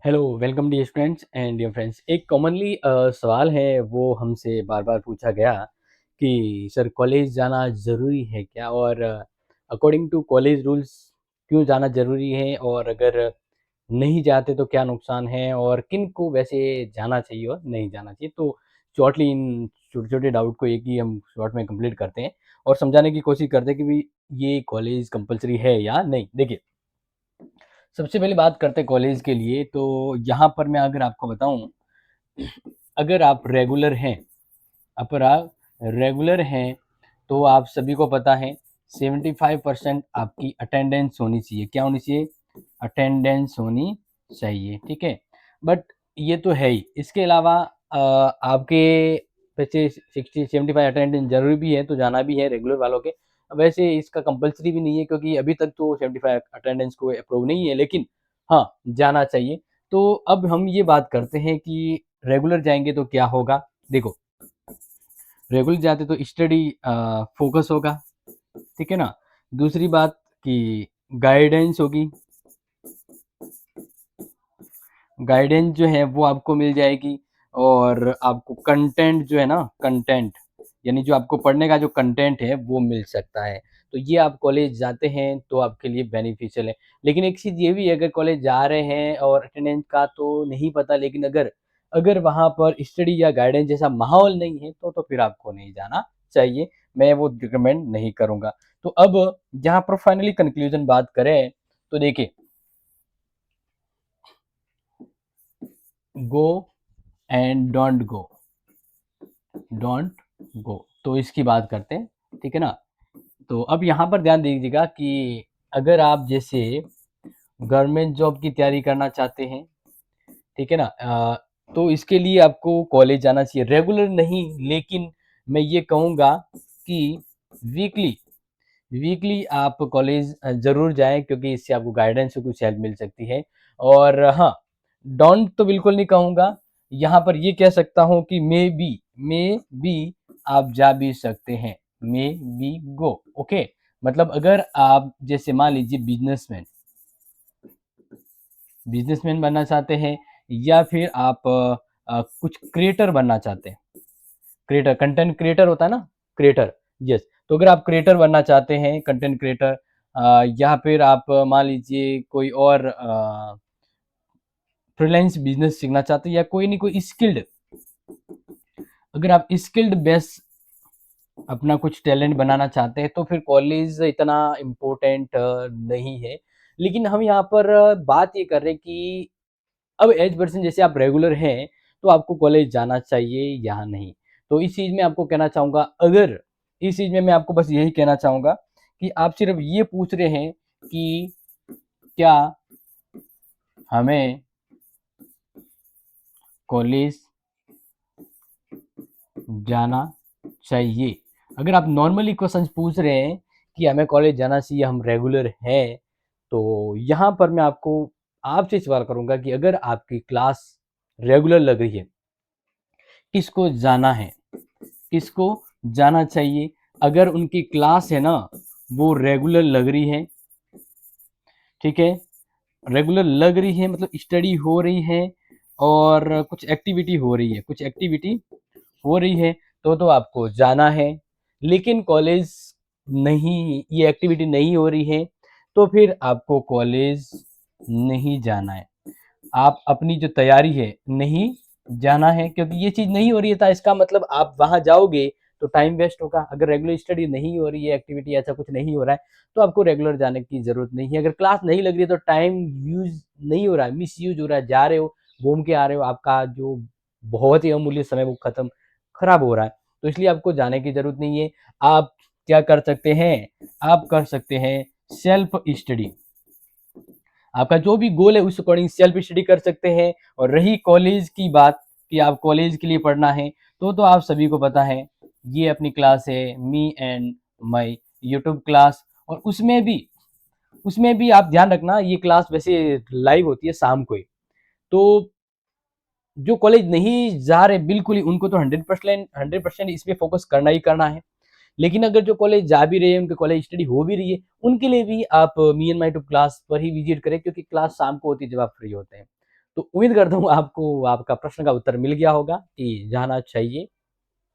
Hello, welcome dear students and dear friends. एक commonly सवाल है, वो हमसे बार-बार पूछा गया कि सर कॉलेज जाना ज़रूरी है क्या? और अकॉर्डिंग टू कॉलेज रूल्स क्यों जाना ज़रूरी है? और अगर नहीं जाते तो क्या नुकसान है? और किनको वैसे जाना चाहिए और नहीं जाना चाहिए? तो शॉर्टली इन छोटे-छोटे डाउट को एक ही हम शॉर्ट में कंप्लीट करते हैं और समझाने की कोशिश करते हैं कि भई ये कॉलेज कंपल्सरी है या नहीं? देखिए, सबसे पहले बात करते हैं कॉलेज के लिए, तो यहाँ पर मैं अगर आपको बताऊँ, अगर आप रेगुलर हैं, अगर आप रेगुलर हैं, तो आप सभी को पता है 75% आपकी अटेंडेंस होनी चाहिए। क्या होनी चाहिए? अटेंडेंस होनी चाहिए, ठीक है? बट ये तो है ही। इसके अलावा आपके वैसे 60-75 अटेंडेंस ज़रूरी भी है, तो जाना भी है रेगुलर वालों के। वैसे इसका कंपल्सरी भी नहीं है, क्योंकि अभी तक तो 75 अटेंडेंस को अप्रूव नहीं है, लेकिन हाँ, जाना चाहिए। तो अब हम ये बात करते हैं कि रेगुलर जाएँगे तो क्या होगा? देखो, रेगुलर जाते तो स्टडी फ़ोकस होगा, ठीक है ना? दूसरी बात कि गाइडेंस होगी, गाइडेंस जो है वो आपको मिल जाएगी। और आपको कंटेंट जो है ना, कंटेंट यानी जो आपको पढ़ने का जो कंटेंट है वो मिल सकता है। तो ये आप कॉलेज जाते हैं तो आपके लिए बेनिफिशियल है। लेकिन एक चीज़ ये भी है, अगर कॉलेज जा रहे हैं और अटेंडेंस का तो नहीं पता, लेकिन अगर अगर वहाँ पर स्टडी या गाइडेंस जैसा माहौल नहीं है तो फिर आपको नहीं जाना चाहिए। मैं वो रिकमेंड नहीं करूँगा। तो अब जहाँ पर फाइनली कंक्लूजन बात करें, तो देखिए, go and don't go, don't go, तो इसकी बात करते हैं, ठीक है ना? तो अब यहाँ पर ध्यान दीजिएगा कि अगर आप जैसे गवर्नमेंट जॉब की तैयारी करना चाहते हैं, ठीक है ना? तो इसके लिए आपको कॉलेज जाना चाहिए, रेगुलर नहीं, लेकिन मैं ये कहूँगा कि वीकली वीकली आप कॉलेज ज़रूर जाएँ, क्योंकि इससे आपको गाइडेंस से कुछ हेल्प मिल सकती है। और हाँ, डोंट तो बिल्कुल नहीं कहूँगा, यहाँ पर ये कह सकता हूँ कि मे बी आप जा भी सकते हैं, मे बी गो, ओके? मतलब अगर आप जैसे मान लीजिए बिज़नेसमैन बनना चाहते हैं, या फिर आप कुछ क्रिएटर बनना चाहते हैं, क्रिएटर, कंटेंट क्रिएटर होता है ना, क्रिएटर, यस। तो अगर आप क्रिएटर बनना चाहते हैं, कंटेंट क्रिएटर, या फिर आप मान लीजिए कोई और फ्रीलांस बिजनेस सीखना चाहते हैं, या कोई नहीं कोई स्किल्ड, अगर आप स्किल्ड बेस अपना कुछ टैलेंट बनाना चाहते हैं, तो फिर कॉलेज इतना इम्पोर्टेंट नहीं है। लेकिन हम यहाँ पर बात ये कर रहे हैं कि अब एज पर्सन जैसे आप रेगुलर हैं, तो आपको कॉलेज जाना चाहिए या नहीं? तो इस चीज़ में आपको कहना चाहूँगा, अगर इस चीज़ में मैं आपको बस यही कहना चाहूँगा कि आप सिर्फ़ ये पूछ रहे हैं कि क्या हमें कॉलेज जाना चाहिए? अगर आप नॉर्मली क्वेश्चंस पूछ रहे हैं कि हमें कॉलेज जाना चाहिए, हम रेगुलर हैं, तो यहाँ पर मैं आपको आपसे सवाल करूँगा कि अगर आपकी क्लास रेगुलर लग रही है, किसको जाना है? किसको जाना चाहिए? अगर उनकी क्लास है ना, वो रेगुलर लग रही है, ठीक है? रेगुलर लग रही है मतलब स्टडी हो रही है और कुछ एक्टिविटी हो रही है, कुछ एक्टिविटी हो रही है, तो आपको जाना है। लेकिन कॉलेज नहीं, ये एक्टिविटी नहीं हो रही है, तो फिर आपको कॉलेज नहीं जाना है। आप अपनी जो तैयारी है, नहीं जाना है, क्योंकि ये चीज़ नहीं हो रही है, तो इसका मतलब आप वहाँ जाओगे तो टाइम वेस्ट होगा। अगर रेगुलर स्टडी नहीं हो रही है, एक्टिविटी ऐसा कुछ नहीं हो रहा है, तो आपको रेगुलर जाने की ज़रूरत नहीं है। अगर क्लास नहीं लग रही है तो टाइम यूज़ नहीं हो रहा है, मिसयूज़ हो रहा है, जा रहे हो, घूम के आ रहे हो, आपका जो बहुत ही अमूल्य समय वो खराब हो रहा है। तो इसलिए आपको जाने की ज़रूरत नहीं है। आप क्या कर सकते हैं? आप कर सकते हैं सेल्फ स्टडी। आपका जो भी गोल है उस अकॉर्डिंग सेल्फ स्टडी कर सकते हैं। और रही कॉलेज की बात कि आप कॉलेज के लिए पढ़ना है, तो आप सभी को पता है, ये अपनी क्लास है me and my YouTube class. और उसमें भी आप ध्यान रखना, ये क्लास वैसे लाइव होती है शाम को ही। तो जो कॉलेज नहीं जा रहे बिल्कुल ही, उनको तो 100% इस पे फोकस करना ही करना है। लेकिन अगर जो कॉलेज जा भी रहे हैं, उनके कॉलेज स्टडी हो भी रही है, उनके लिए भी आप me and my tube class पर ही विजिट करें, क्योंकि क्लास शाम को होती है जब आप फ्री होते हैं। तो उम्मीद करता हूँ आपको आपका प्रश्न का उत्तर मिल गया होगा कि जाना चाहिए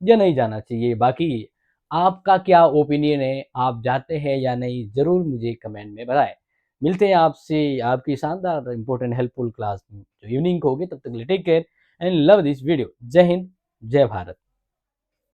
या नहीं जाना चाहिए। बाकी आपका क्या ओपिनियन है, आप जाते हैं या नहीं? ज़रूर मुझे कमेंट में बताएँ। मिलते हैं आपसे आपकी शानदार इम्पोर्टेंट हेल्पफुल क्लास जो इवनिंग को होगी, तब तक के लिए take care and love this video. जय हिंद, जय भारत।